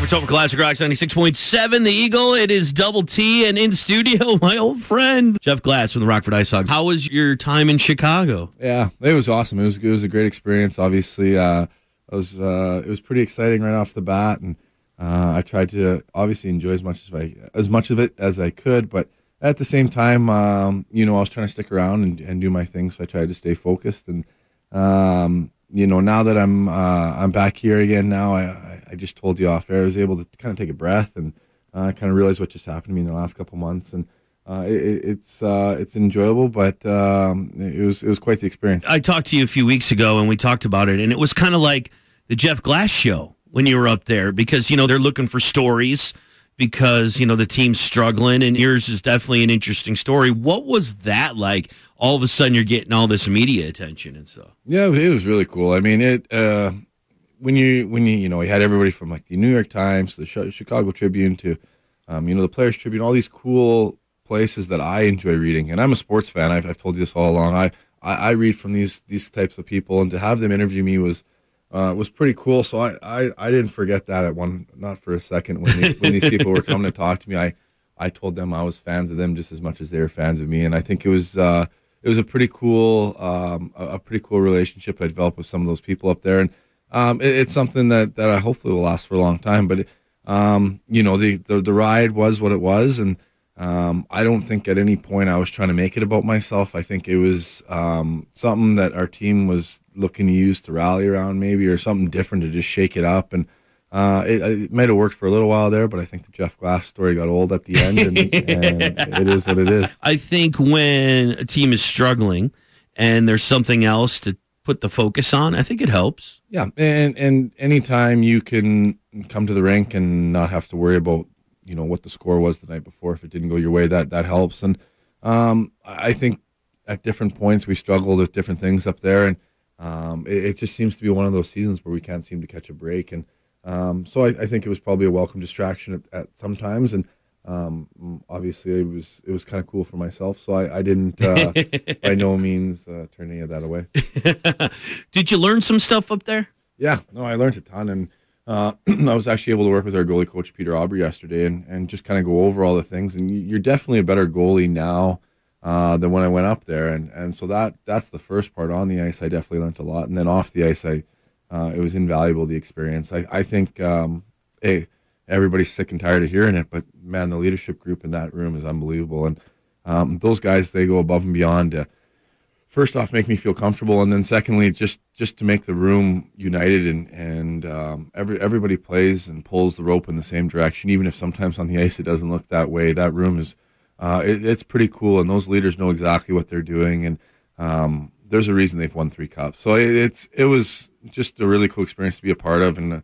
Robert's Over Classic Rocks 96.7, The Eagle. It is Double T, and in studio, my old friend, Jeff Glass from the Rockford IceHogs. How was your time in Chicago? Yeah, it was awesome. It was a great experience, obviously. It was pretty exciting right off the bat, and I tried to obviously enjoy as much of it as I could, but at the same time, I was trying to stick around and do my thing, so I tried to stay focused. And now that I'm back here again now, I just told you off air, I was able to kind of take a breath and kind of realize what just happened to me in the last couple months. And it's enjoyable, but it was quite the experience. I talked to you a few weeks ago, and we talked about it, and it was kind of like the Jeff Glass show when you were up there, because, they're looking for stories because, the team's struggling, and yours is definitely an interesting story. What was that like? All of a sudden, you're getting all this media attention and stuff. Yeah, it was really cool. I mean, when you had everybody from like the New York Times, the Chicago Tribune, to the Players Tribune, all these cool places that I enjoy reading. And I'm a sports fan. I've told you this all along. I read from these types of people, and to have them interview me was pretty cool. So I didn't forget that not for a second when these people were coming to talk to me. I told them I was fans of them just as much as they were fans of me, and I think it was a pretty cool relationship I developed with some of those people up there, and it's something that I hopefully will last for a long time. But the ride was what it was, and I don't think at any point I was trying to make it about myself. I think it was something that our team was looking to use to rally around, maybe, or something different to just shake it up. And it might have worked for a little while there, but I think the Jeff Glass story got old at the end, and it is what it is. I think when a team is struggling and there's something else to put the focus on, I think it helps. Yeah, and anytime you can come to the rink and not have to worry about what the score was the night before, if it didn't go your way, that helps. And I think at different points we struggled with different things up there, and it just seems to be one of those seasons where we can't seem to catch a break. And so I think it was probably a welcome distraction at some times, and obviously it was kind of cool for myself, so I didn't by no means turn any of that away. Did you learn some stuff up there? Yeah, no, I learned a ton, and I was actually able to work with our goalie coach, Peter Aubrey, yesterday, and just kind of go over all the things. And you're definitely a better goalie now than when I went up there. And so that's the first part. On the ice, I definitely learned a lot. And then off the ice, it was invaluable, the experience. I think, everybody's sick and tired of hearing it, but, man, the leadership group in that room is unbelievable. And those guys, they go above and beyond to, first off, make me feel comfortable, and then secondly, just to make the room united, and everybody plays and pulls the rope in the same direction, even if sometimes on the ice it doesn't look that way. That room is it's pretty cool, and those leaders know exactly what they're doing, and there's a reason they've won 3 cups. So it was just a really cool experience to be a part of, and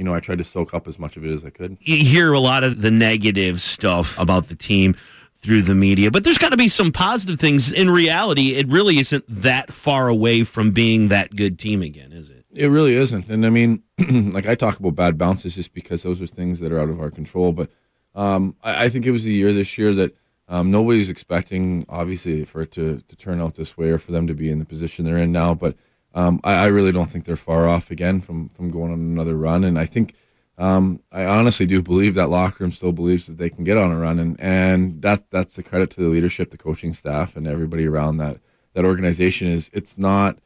I tried to soak up as much of it as I could. You hear a lot of the negative stuff about the team through the media, but there's got to be some positive things. In reality, it really isn't that far away from being that good team again, is it? It really isn't. And I mean, like, I talk about bad bounces just because those are things that are out of our control. But I think it was a year this year that nobody was expecting, obviously, for it to turn out this way or for them to be in the position they're in now. But I really don't think they're far off again from going on another run. And I think I honestly do believe that locker room still believes that they can get on a run, and that's a credit to the leadership, the coaching staff, and everybody around that organization. It's not,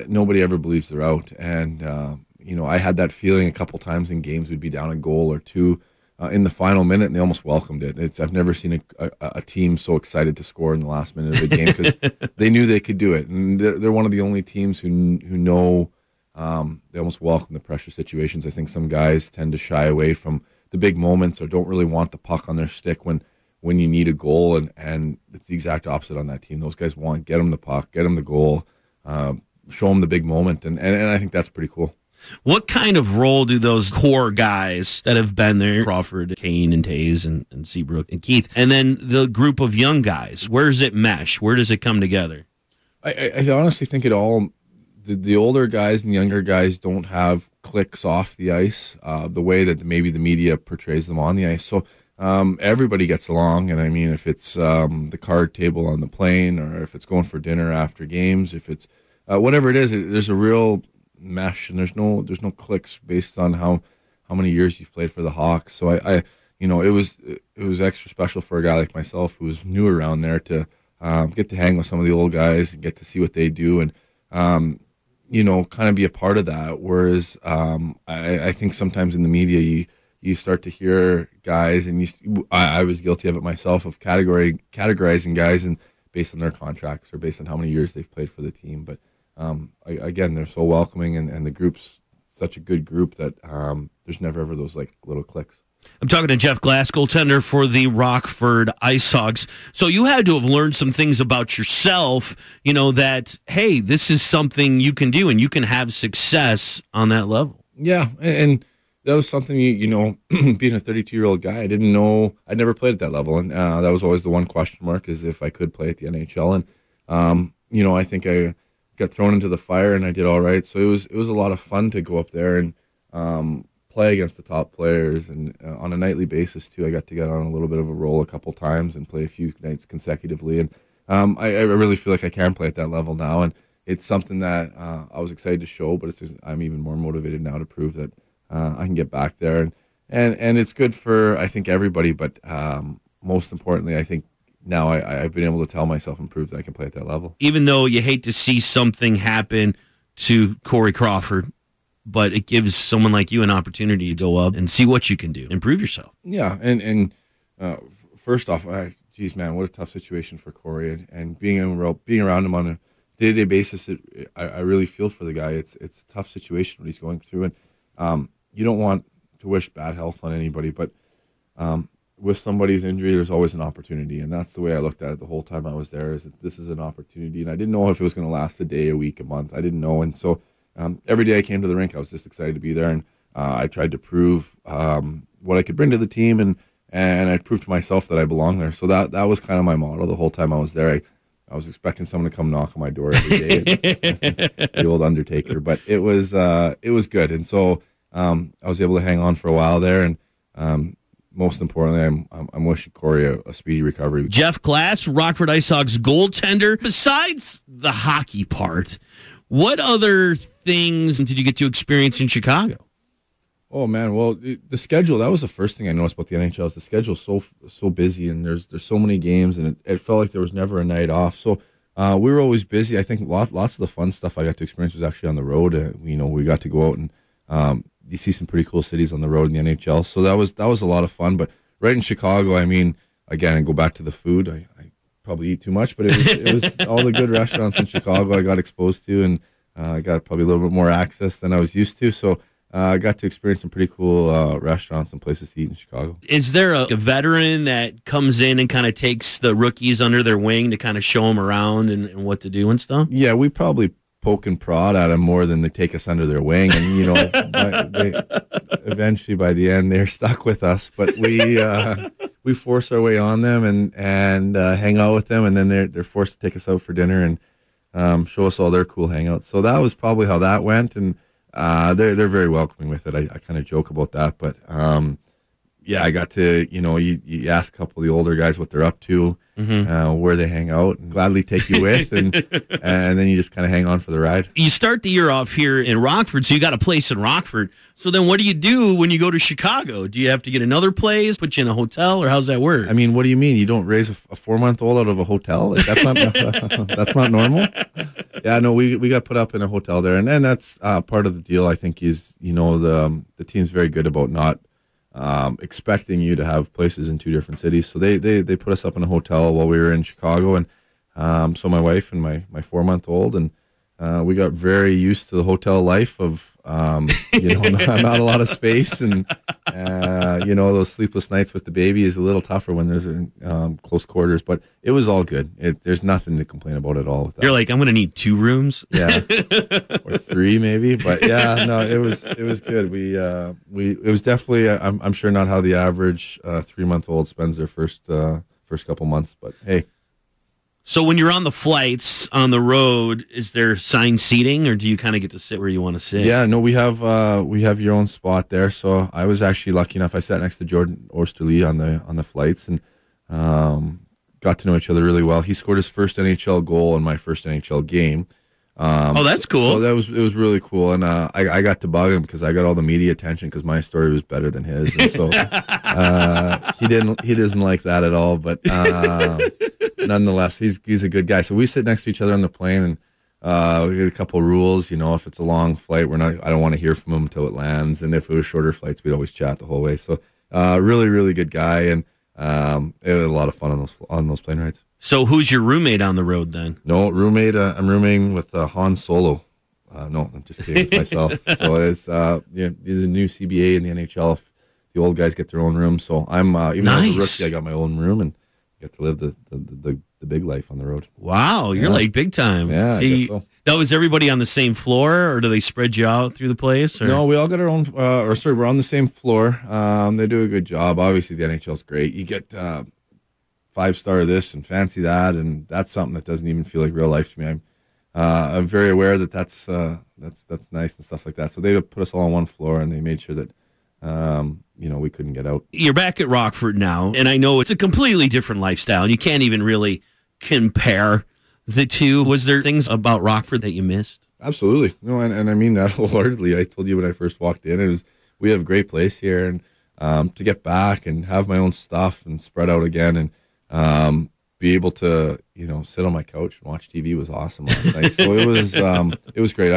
nobody ever believes they're out, and I had that feeling a couple times in games we'd be down a goal or two in the final minute, and they almost welcomed it. I've never seen a team so excited to score in the last minute of the game because they knew they could do it, and they're one of the only teams who know. They almost welcome the pressure situations. I think some guys tend to shy away from the big moments or don't really want the puck on their stick when you need a goal, and it's the exact opposite on that team. Those guys want get them the puck, get them the goal, show them the big moment, and I think that's pretty cool. What kind of role do those core guys that have been there, Crawford, Kane, and Taze, and Seabrook, and Keith, and then the group of young guys, where does it mesh? Where does it come together? I honestly think it all, the older guys and the younger guys don't have clicks off the ice the way that maybe the media portrays them on the ice. So everybody gets along, and I mean, if it's the card table on the plane, or if it's going for dinner after games, if it's whatever it is, there's a real mesh, and there's no clicks based on how how many years you've played for the Hawks. So I it was extra special for a guy like myself who was new around there to get to hang with some of the old guys and get to see what they do and kind of be a part of that. Whereas I think sometimes in the media you start to hear guys, and I was guilty of it myself, of categorizing guys and based on their contracts or based on how many years they've played for the team. But again, they're so welcoming, and the group's such a good group that there's never ever those like little cliques. I'm talking to Jeff Glass, goaltender for the Rockford IceHogs. So you had to have learned some things about yourself, that, hey, this is something you can do and you can have success on that level. Yeah, and that was something, being a 32-year-old guy, I didn't know. I'd never played at that level, and that was always the one question mark, is if I could play at the NHL. And, I think I got thrown into the fire and I did all right. So it was a lot of fun to go up there and play against the top players, and on a nightly basis too. I got to get on a little bit of a roll a couple times and play a few nights consecutively, and I really feel like I can play at that level now, and it's something that I was excited to show, but I'm even more motivated now to prove that I can get back there, and it's good for, I think, everybody, but most importantly, I think now I've been able to tell myself and prove that I can play at that level. Even though you hate to see something happen to Corey Crawford, but it gives someone like you an opportunity to go up and see what you can do, improve yourself. Yeah, and first off, geez, man, what a tough situation for Corey, and being around him on a day-to-day basis, I really feel for the guy. It's a tough situation what he's going through, and you don't want to wish bad health on anybody, but with somebody's injury, there's always an opportunity, and that's the way I looked at it the whole time I was there, is that this is an opportunity, and I didn't know if it was going to last a day, a week, a month. I didn't know, and so every day I came to the rink, I was just excited to be there, and I tried to prove what I could bring to the team, and I proved to myself that I belong there. So that was kind of my motto the whole time I was there. I was expecting someone to come knock on my door every day, the old Undertaker, but it was good, and so I was able to hang on for a while there, and most importantly, I'm wishing Corey a speedy recovery. Jeff Glass, Rockford IceHogs goaltender. Besides the hockey part, what other things did you get to experience in Chicago? Oh man, well, the schedule, that was the first thing I noticed about the NHL, is the schedule's so busy, and there's so many games, and it felt like there was never a night off. So we were always busy. I think lots of the fun stuff I got to experience was actually on the road. We got to go out and you see some pretty cool cities on the road in the NHL. So that was a lot of fun. But right in Chicago, I mean, again, and go back to the food, I probably eat too much, but it was all the good restaurants in Chicago I got exposed to, and I got probably a little bit more access than I was used to. So I got to experience some pretty cool restaurants and places to eat in Chicago. Is there a veteran that comes in and kind of takes the rookies under their wing to kind of show them around and what to do and stuff? Yeah, we probably poke and prod at them more than they take us under their wing. And, eventually by the end, they're stuck with us. But we force our way on them and hang out with them. And then they're forced to take us out for dinner and show us all their cool hangouts. So that was probably how that went. And they're very welcoming with it. I kind of joke about that, but yeah, I got to, you ask a couple of the older guys what they're up to, where they hang out, and gladly take you with, and then you just kind of hang on for the ride. You start the year off here in Rockford, so you got a place in Rockford. So then what do you do when you go to Chicago? Do you have to get another place, put you in a hotel, or how's that work? I mean, what do you mean? You don't raise a 4-month-old out of a hotel? Like, that's not that's not normal? Yeah, no, we got put up in a hotel there, and that's part of the deal, I think, is, the team's very good about not expecting you to have places in 2 different cities. So they put us up in a hotel while we were in Chicago, and so my wife and my 4-month-old, and we got very used to the hotel life of not a lot of space, and those sleepless nights with the baby is a little tougher when there's close quarters, but it was all good. There's nothing to complain about at all with that. You're like, I'm going to need 2 rooms. Yeah, or 3 maybe, but yeah, no, it was good. It was definitely, I'm sure not how the average 3-month-old spends their first couple months, but hey. So when you're on the flights on the road, is there assigned seating, or do you kind of get to sit where you want to sit? Yeah, no, we have your own spot there. So I was actually lucky enough. I sat next to Jordan Osterley on the flights, and got to know each other really well. He scored his first NHL goal in my first NHL game. That's cool. So it was really cool, and I got to bug him because I got all the media attention because my story was better than his, and so he doesn't like that at all. But nonetheless, he's a good guy. So we sit next to each other on the plane, and we get a couple of rules. If it's a long flight, I don't want to hear from him until it lands, and if it was shorter flights, we'd always chat the whole way. So really, really good guy, and it was a lot of fun on those plane rides. So who's your roommate on the road then? No, roommate. I'm rooming with Han Solo. No, I'm just kidding. It's myself. So it's the new CBA and the NHL. If the old guys get their own room, so I'm even though I was a rookie, I got my own room and get to live the big life on the road. Wow, you're like big time. Yeah, I guess so. Now, is everybody on the same floor, or do they spread you out through the place? Or? No, we all got our own. We're on the same floor. They do a good job. Obviously, the NHL's great. You get 5-star this and fancy that, and that's something that doesn't even feel like real life to me. I'm very aware that's nice and stuff like that. So they put us all on one floor, and they made sure that we couldn't get out. You're back at Rockford now, and I know it's a completely different lifestyle, and you can't even really compare the two. Was there things about Rockford that you missed? Absolutely. No, and I mean that wholeheartedly. I told you when I first walked in, we have a great place here, and to get back and have my own stuff and spread out again and be able to, sit on my couch and watch TV was awesome last night. So it was great.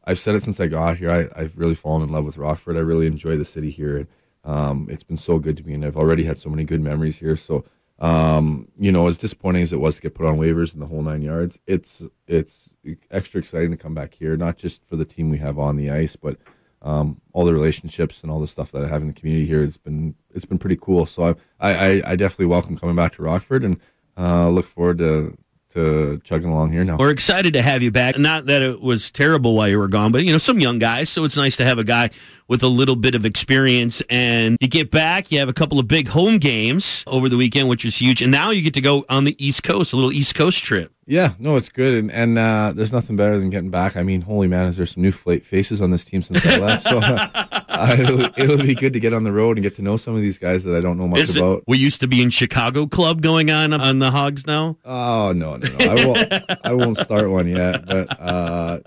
I've said it since I got here. I've really fallen in love with Rockford. I really enjoy the city here. It's been so good to me, and I've already had so many good memories here. So, as disappointing as it was to get put on waivers in the whole 9 yards, it's extra exciting to come back here, not just for the team we have on the ice, but all the relationships and all the stuff that I have in the community here. It's been pretty cool. So I definitely welcome coming back to Rockford, and look forward to chugging along here now. We're excited to have you back. Not that it was terrible while you were gone, but some young guys, so it's nice to have a guy with a little bit of experience. And you get back, you have a couple of big home games over the weekend, which is huge. And now you get to go on the East Coast, a little East Coast trip. Yeah, no, it's good, and there's nothing better than getting back. I mean, holy man, is there some new faces on this team since I left? So it'll be good to get on the road and get to know some of these guys that I don't know much about. We used to be in Chicago Club going on the Hogs now. Oh no, I won't start one yet. But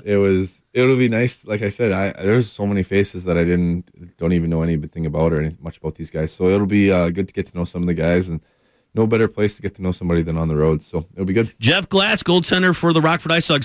it'll be nice. Like I said, there's so many faces that I don't even know anything about or anything much about these guys. So it'll be good to get to know some of the guys, and no better place to get to know somebody than on the road. So it'll be good. Jeff Glass, goaltender for the Rockford IceHogs.